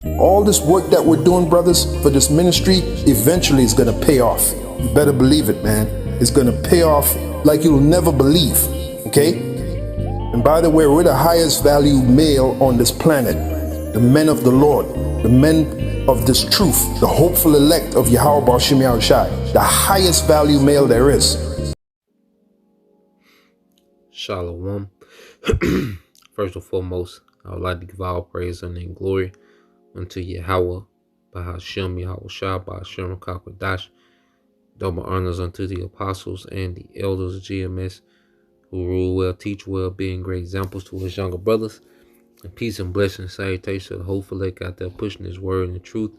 All this work that we're doing, brothers, for this ministry, eventually is going to pay off. You better believe it, man. It's going to pay off like you'll never believe, okay? And by the way, we're the highest value male on this planet. The men of the Lord, the men of this truth, the hopeful elect of Yahweh Bashim Yahushai, the highest value male there is. Shalom. First and foremost, I would like to give all praise and glory unto Yahweh, Bahashem Yahushua, Bahashem Kakwadash. Double honors unto the apostles and the elders of GMS who rule well, teach well, being great examples to his younger brothers. And peace and blessings, salutations to the hopeful elect out there pushing his word and truth.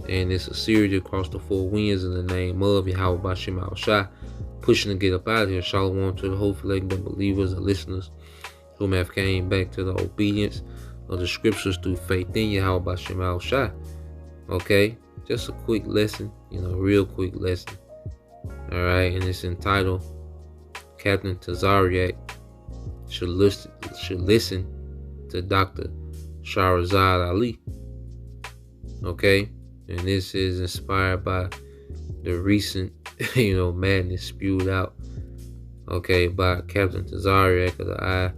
And it's a series across the four winds in the name of Yahweh Bahashem Yahushua, pushing to get up out of here. Shalom to the hopeful elect, the believers, the listeners whom have came back to the obedience of the scriptures through faith in Yahweh Bahashem Yahushua. Okay, just a quick lesson, real quick lesson. All right, and it's entitled Captain Tazaryach should listen to Dr. Tazaryach Ali. Okay, and this is inspired by the recent, madness spewed out, okay, by Captain Tazaryach of the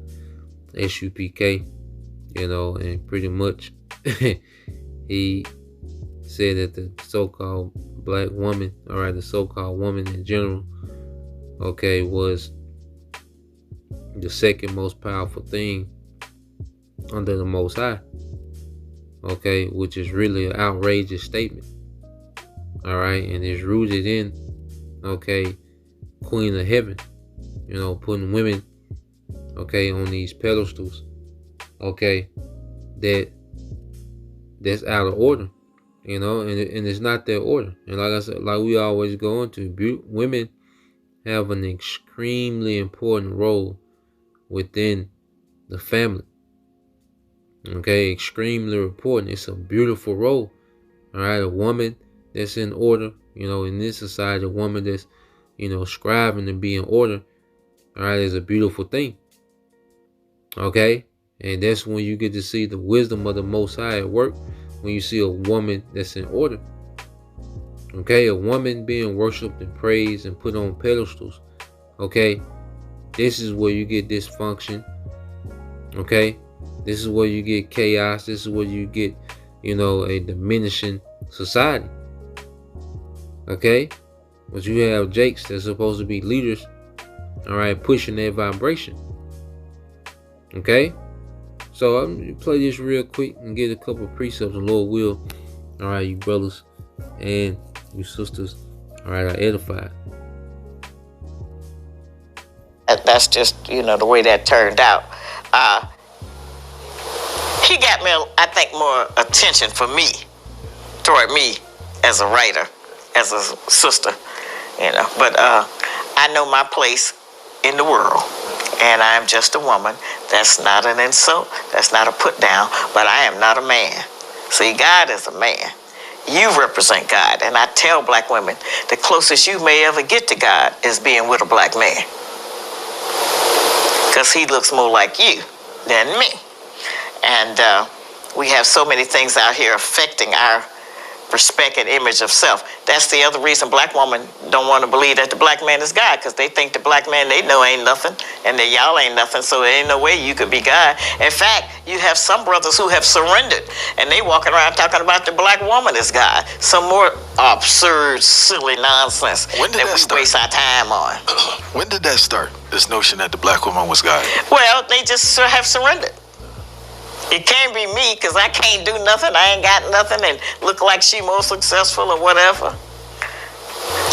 ISUPK, and pretty much he said that the so-called black woman, the so-called woman in general, okay, was the second most powerful thing under the Most High, okay, which is really an outrageous statement, all right, and is rooted in, okay, Queen of Heaven, putting women, okay, on these pedestals, okay, that's out of order, and it's not their order. And like I said, like we always go into, women have an extremely important role within the family. Okay, extremely important. It's a beautiful role. All right, a woman that's in order, in this society, a woman that's, striving to be in order, all right, is a beautiful thing. Okay, and that's when you get to see the wisdom of the Most High at work, when you see a woman that's in order. Okay, a woman being worshipped and praised and put on pedestals. Okay, this is where you get dysfunction. Okay, this is where you get chaos. This is where you get, a diminishing society. Okay, but you have Jakes that's supposed to be leaders, all right, pushing that vibration. Okay, so I'm gonna play this real quick and get a couple of precepts, and Lord will, all right, you brothers and you sisters, all right, are edified. That's just, the way that turned out. He got me, I think, more attention for me, toward me as a writer, as a sister, But I know my place in the world, and I'm just a woman. That's not an insult. That's not a put down, but I am not a man. See, God is a man. You represent God, and I tell black women, the closest you may ever get to God is being with a black man, because he looks more like you than me. And we have so many things out here affecting our respect and image of self. That's the other reason black women don't want to believe that the black man is God, because they think the black man they know ain't nothing, and that y'all ain't nothing, so there ain't no way you could be God. In fact, you have some brothers who have surrendered, and they walking around talking about the black woman is God. Some more absurd, silly nonsense that we waste our time on. When did that start, this notion that the black woman was God? Well, they just have surrendered. It can't be me, because I can't do nothing. I ain't got nothing and look like she more successful or whatever.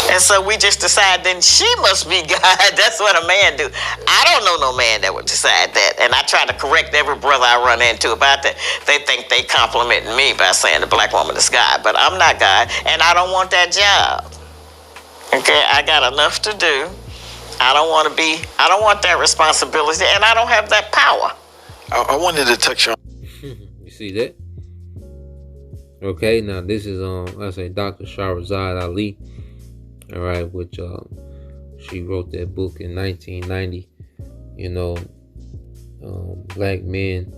And so we just decide then she must be God. That's what a man do. I don't know no man that would decide that. And I try to correct every brother I run into about that. They think they complimenting me by saying the black woman is God. But I'm not God, and I don't want that job. Okay, I got enough to do. I don't want that responsibility, and I don't have that power. I wanted to touch on. You see that? Okay, now this is Dr. Tazaryach Ali. All right, which she wrote that book in 1990. Black men,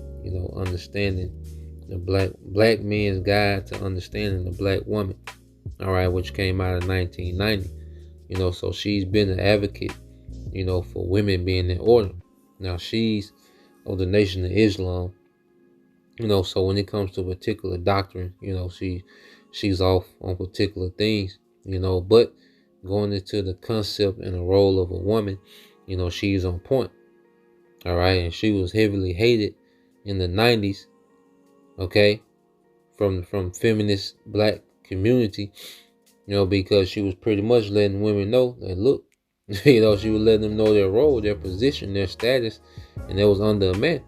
understanding the black man's guide to understanding the black woman. All right, which came out in 1990. So she's been an advocate, for women being in order. Now she's of the Nation of Islam. So when it comes to particular doctrine, she's off on particular things, but going into the concept and the role of a woman, she's on point. All right, and she was heavily hated in the 90s, okay, from feminist black community, because she was pretty much letting women know that, look, she was letting them know their role, their position, their status, and it was under a man.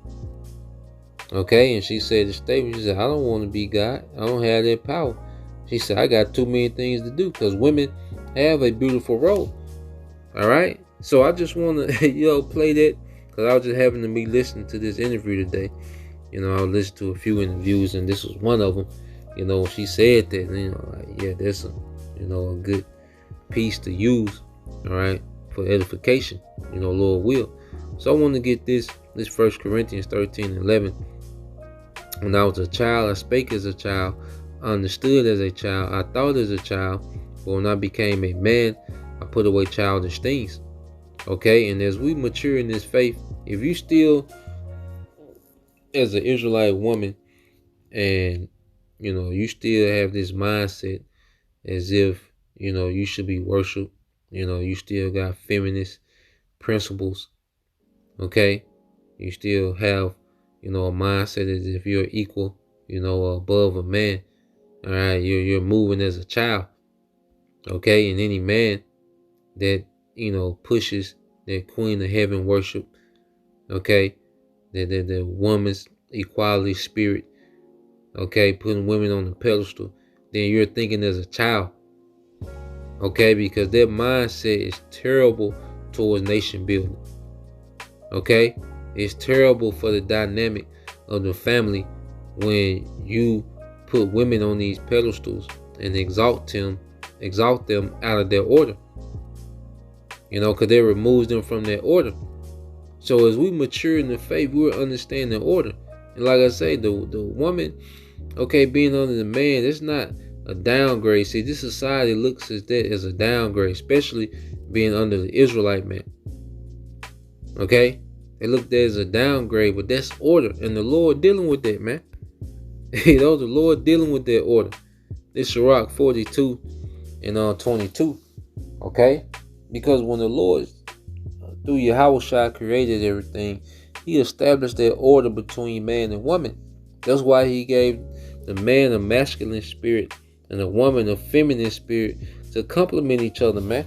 Okay, and she said the statement, she said, I don't want to be God. I don't have that power. She said, I got too many things to do, because women have a beautiful role. All right, so I just want to, play that, because I was just having to be listening to this interview today. I listened to a few interviews, and this was one of them. She said that, yeah, that's a good piece to use, all right, for edification, Lord will. So I want to get this 1 Corinthians 13:11. When I was a child, I spake as a child, I understood as a child, I thought as a child, but when I became a man, I put away childish things. Okay, and as we mature in this faith, if you still, as an Israelite woman, and you still have this mindset as if you should be worshipped, you still got feminist principles, okay, you still have a mindset as if you're equal, above a man. All right, you're moving as a child, okay, and any man that pushes that Queen of Heaven worship, okay, the woman's equality spirit, okay, putting women on the pedestal, then you're thinking as a child, okay, because their mindset is terrible towards nation building, okay. It's terrible for the dynamic of the family when you put women on these pedestals and exalt them out of their order, because they removes them from their order. So as we mature in the faith, we will understand the order. And like I say, the woman, okay, being under the man, it's not a downgrade. See, this society looks at that as a downgrade, especially being under the Israelite man. Okay? They look at that as a downgrade, but that's order. And the Lord dealing with that, man. The Lord dealing with that order. This Tazaryach 42 and 22. Okay? Because when the Lord, through Yahweh created everything, he established that order between man and woman. That's why he gave the man a masculine spirit and the woman a feminine spirit to complement each other, man.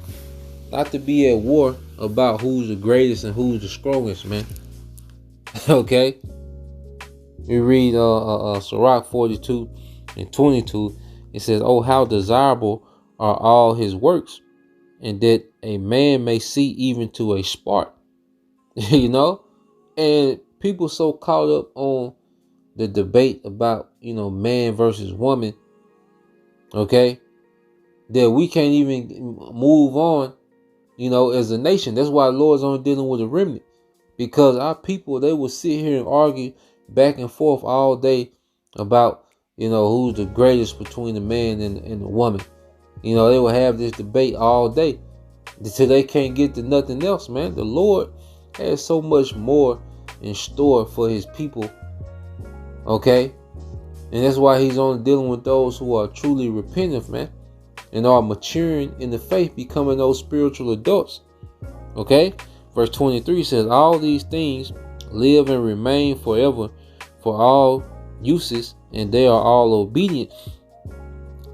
Not to be at war about who's the greatest and who's the strongest, man. Okay? We read Tazaryach 42 and 22. It says, oh, how desirable are all his works, and that a man may see even to a spark. And people so caught up on the debate about, man versus woman, okay, that we can't even move on, as a nation. That's why the Lord's only dealing with a remnant, because our people, they will sit here and argue back and forth all day about, who's the greatest between the man and the woman. They will have this debate all day until they can't get to nothing else, man. The Lord has so much more in store for his people, okay? And that's why he's only dealing with those who are truly repentant, man, and are maturing in the faith, becoming those spiritual adults, okay? Verse 23 says, all these things live and remain forever for all uses, and they are all obedient.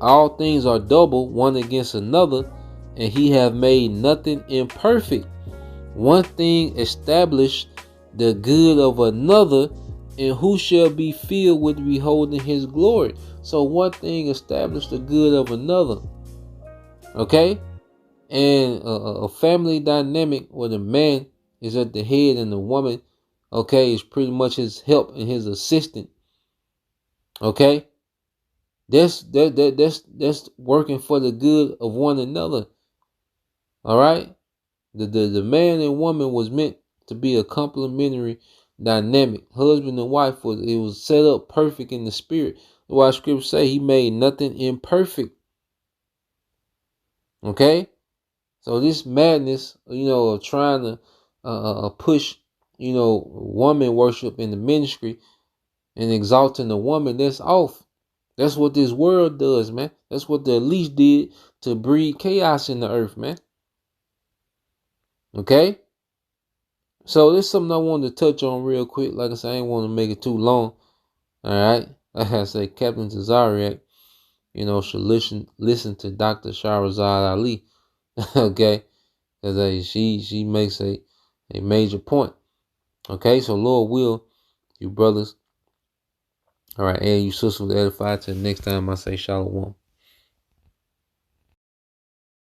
All things are double one against another, and he have made nothing imperfect. One thing established the good of another, and who shall be filled with beholding his glory? So one thing established the good of another. Okay? And a family dynamic where the man is at the head and the woman, okay, is pretty much his help and his assistant. Okay? That's working for the good of one another. All right? The man and woman was meant to be a complementary dynamic. Husband and wife, it was set up perfect in the spirit. That's why scripture say he made nothing imperfect. Okay? So this madness, of trying to push, woman worship in the ministry and exalting the woman, that's off. That's what this world does, man. That's what the elites did to breed chaos in the earth, man. Okay? So this is something I wanted to touch on real quick. Like I said, I ain't want to make it too long. All right? Like I say, Captain Tazaryach, should listen to Dr. Shahrazad Ali. Okay? Because she makes a major point. Okay? So Lord will, you brothers, all right, and you sisters, edified. Till next time I say shalom.